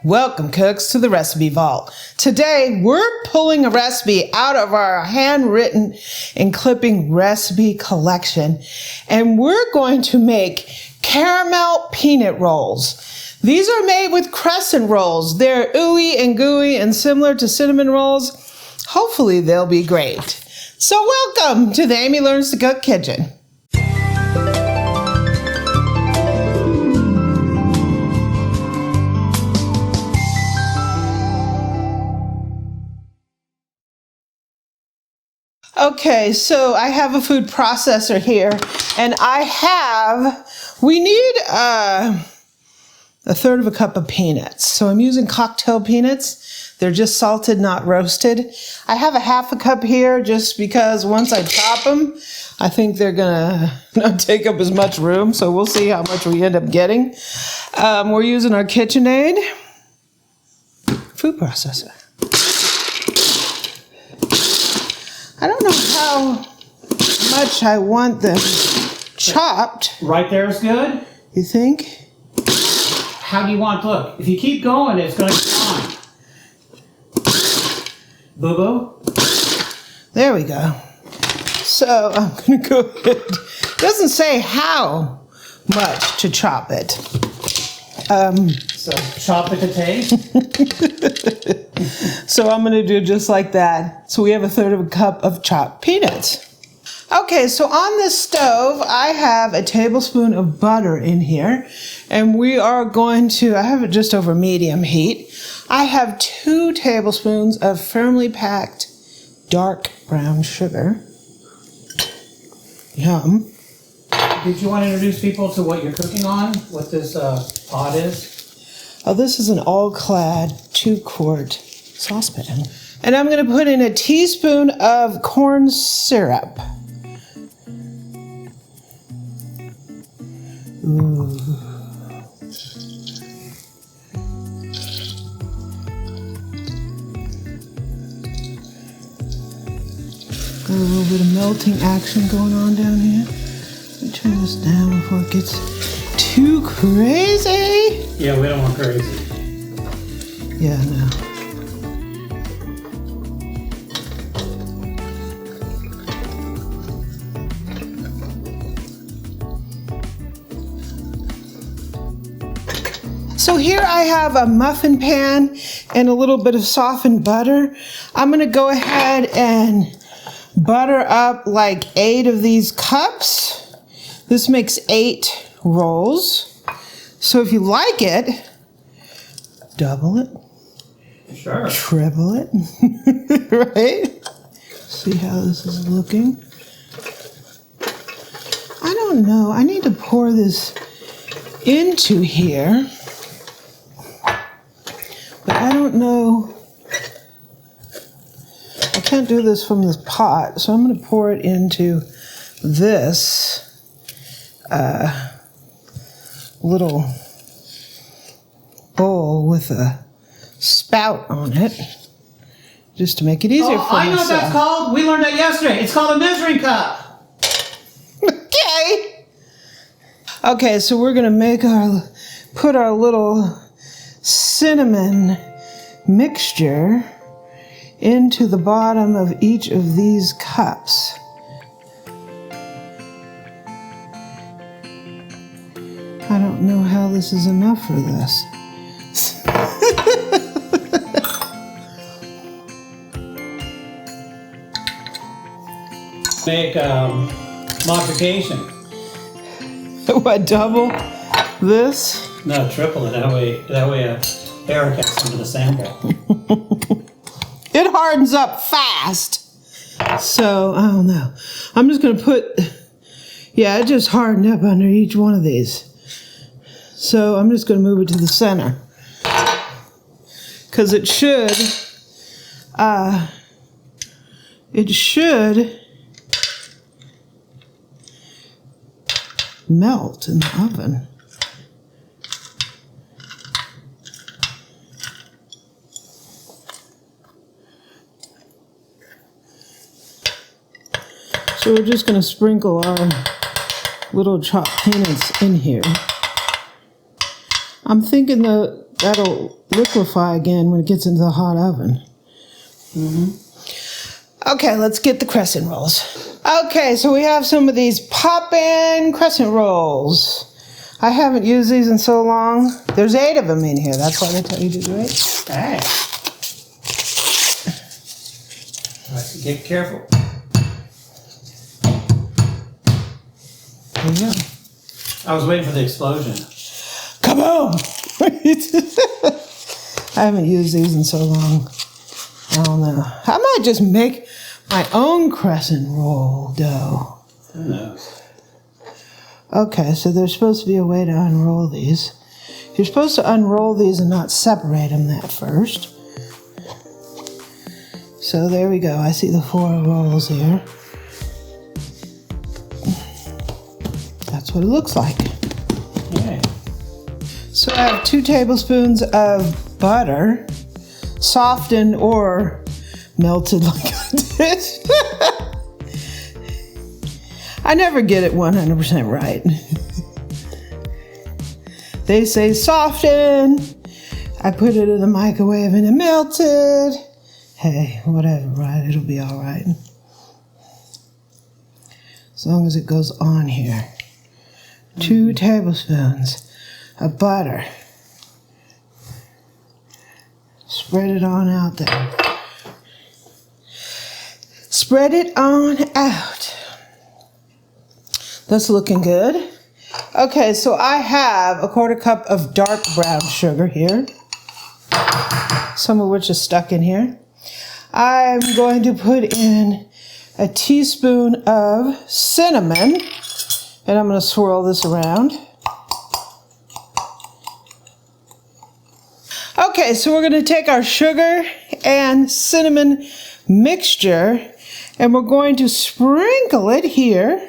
Welcome, cooks, to the Recipe Vault. Today, we're pulling a recipe out of our handwritten and clipping recipe collection, and we're going to make caramel peanut rolls. These are made with Crescent rolls. They're ooey and gooey and similar to cinnamon rolls. Hopefully, they'll be great. So welcome to the Amy Learns to Cook kitchen. Okay, so I have a food processor here, and we need a third of a cup of peanuts. So I'm using cocktail peanuts. They're just salted, not roasted. I have a half a cup here just because once I chop them, I think they're gonna not take up as much room. So we'll see how much we end up getting. We're using our KitchenAid food processor. I don't know how much I want them chopped. Right there is good. You think? How do you want to look? If you keep going, it's going to be fine. Boo-boo? There we go. So I'm going to go ahead. It doesn't say how much to chop it. So chop it to taste. So I'm going to do just like that. So we have a third of a cup of chopped peanuts. Okay, so on this stove, I have a tablespoon of butter in here. And we are going to, I have it just over medium heat. I have 2 tablespoons of firmly packed dark brown sugar. Yum. Did you want to introduce people to what you're cooking on? What this pot is? Oh, this is an all-clad 2-quart saucepan. And I'm going to put in a teaspoon of corn syrup. Ooh. Got a little bit of melting action going on down here. Let me turn this down before it gets too crazy. Yeah, we don't want crazy. Yeah, no. So here I have a muffin pan and a little bit of softened butter. I'm going to go ahead and butter up like 8 of these cups. This makes 8 rolls. So if you like it, double it. Sure. Triple it. Right? See how this is looking. I don't know. I need to pour this into here. But I don't know. I can't do this from this pot, so I'm going to pour it into this little bowl with a spout on it, just to make it easier for myself. I know what that's called. We learned that yesterday. It's called a measuring cup. Okay, so we're going to put our little cinnamon mixture into the bottom of each of these cups. I don't know how this is enough for this. Make modification. What, double this? No, triple it. That way Eric has something to sample. It hardens up fast. So, I don't know. I'm just going to put, it just hardened up under each one of these. So I'm just going to move it to the center. Because it should melt in the oven. So we're just going to sprinkle our little chopped peanuts in here. I'm thinking the that'll liquefy again when it gets into the hot oven. Okay, let's get the crescent rolls. Okay, so we have some of these pop-in crescent rolls. I haven't used these in so long. There's 8 of them in here. That's why they tell you to do 8. Hey. Right, get careful. There you go. I was waiting for the explosion. Kaboom! I haven't used these in so long. I don't know. I might just make my own crescent roll dough. Who knows? Okay, so there's supposed to be a way to unroll these. You're supposed to unroll these and not separate them at first. So there we go. I see the 4 rolls here. That's what it looks like. Yeah. So I have 2 tablespoons of butter, softened or melted like I did. I never get it 100% right. They say soften. I put it in the microwave and it melted. Hey, whatever, right? It'll be all right. As long as it goes on here. 2 tablespoons of butter. Spread it on out there. Spread it on out. That's looking good. Okay, so I have a 1/4 cup of dark brown sugar here, some of which is stuck in here. I'm going to put in a teaspoon of cinnamon, and I'm going to swirl this around. Okay, so we're going to take our sugar and cinnamon mixture, and we're going to sprinkle it here.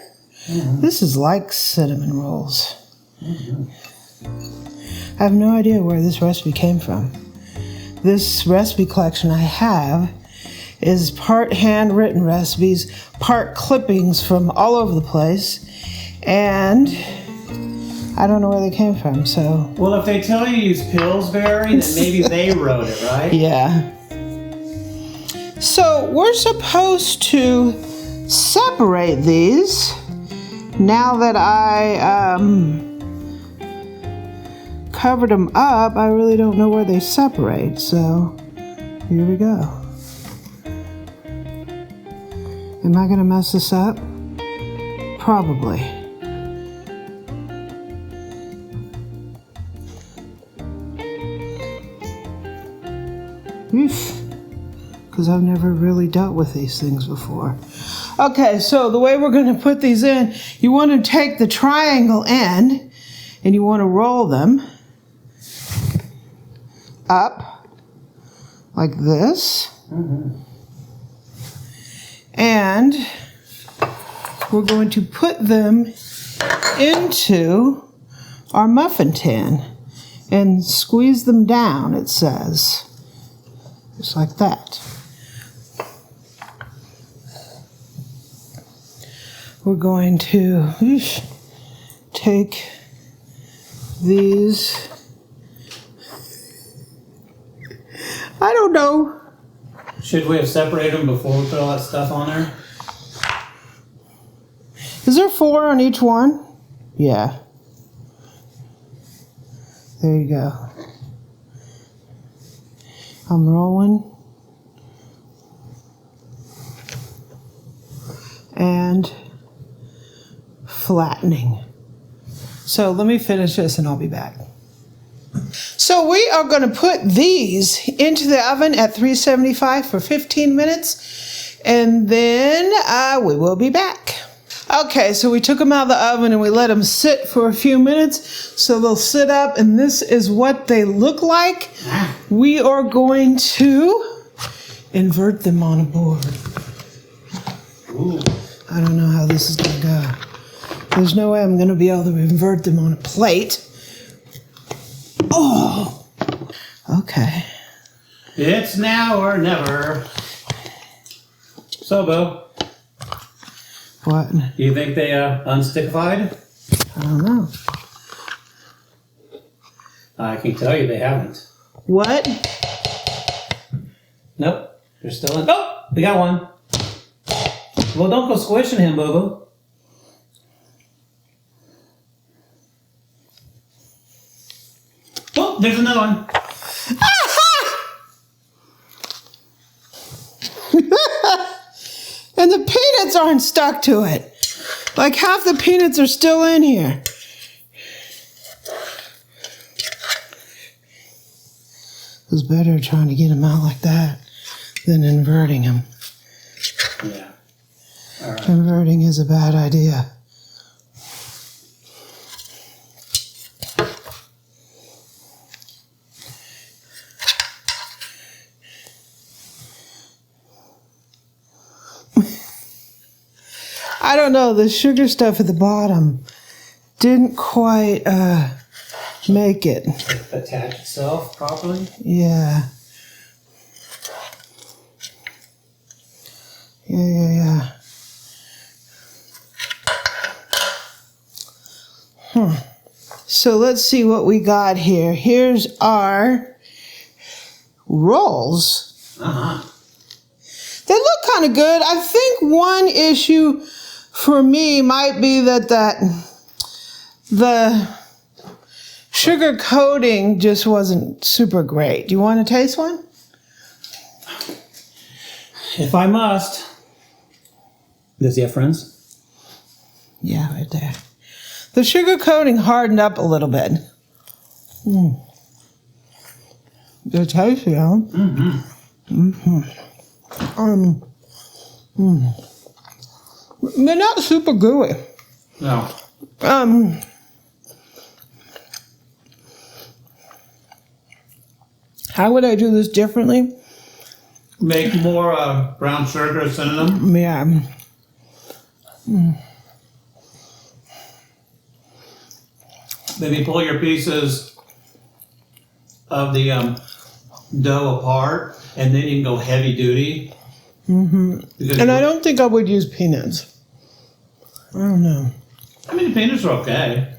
This is like cinnamon rolls. I have no idea where this recipe came from. This recipe collection I have is part handwritten recipes, part clippings from all over the place, and I don't know where they came from, so. Well, if they tell you to use Pillsbury, then maybe they wrote it, right? Yeah. So we're supposed to separate these. Now that I covered them up, I really don't know where they separate, so here we go. Am I going to mess this up? Probably. Because I've never really dealt with these things before. Okay, so the way we're going to put these in, you want to take the triangle end and you want to roll them up like this. And we're going to put them into our muffin tin and squeeze them down, it says. Just like that. We're going to take these, I don't know. Should we have separated them before we put all that stuff on there? Is there 4 on each one? Yeah. There you go. I'm rolling. And flattening. So let me finish this and I'll be back. So we are going to put these into the oven at 375 for 15 minutes and then we will be back. Okay, so we took them out of the oven and we let them sit for a few minutes so they'll sit up, and this is what they look like. We are going to invert them on a board. Ooh. I don't know how this is going to go. There's no way I'm going to be able to invert them on a plate. Oh, okay. It's now or never. So, Bo. What? Do you think they unstickfied? I don't know. I can tell you they haven't. What? Nope. They're still in. Oh! We got one. Well, don't go squishing him, Boo-Boo. Oh, there's another one. And the peanuts aren't stuck to it. Like half the peanuts are still in here. It was better trying to get them out like that than inverting them. Yeah. All right. Inverting is a bad idea. I don't know, the sugar stuff at the bottom didn't quite make it. Attach itself properly? Yeah. Yeah. So let's see what we got here. Here's our rolls. Uh-huh. They look kind of good. I think one issue for me might be that the sugar coating just wasn't super great. Do you want to taste one? If I must. Does he have friends? Yeah, right there. The sugar coating hardened up a little bit. They're tasty, huh? They're not super gooey. No. How would I do this differently? Make more brown sugar instead of them? Yeah. Maybe pull your pieces of the dough apart, and then you can go heavy duty. And I don't think I would use peanuts. I don't know. I mean, the peanuts are okay.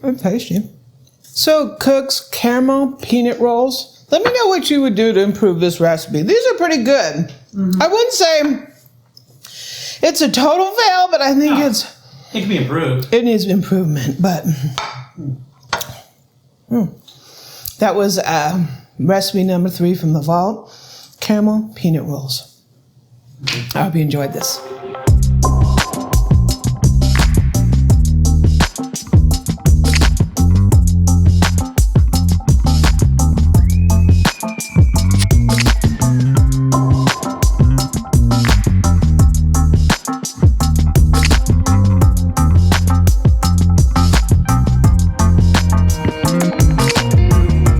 They're tasty. So, Cook's caramel peanut rolls. Let me know what you would do to improve this recipe. These are pretty good. I wouldn't say it's a total fail, but I think it can be improved. It needs improvement, but that was recipe number 3 from the vault. Caramel peanut rolls. I hope you enjoyed this.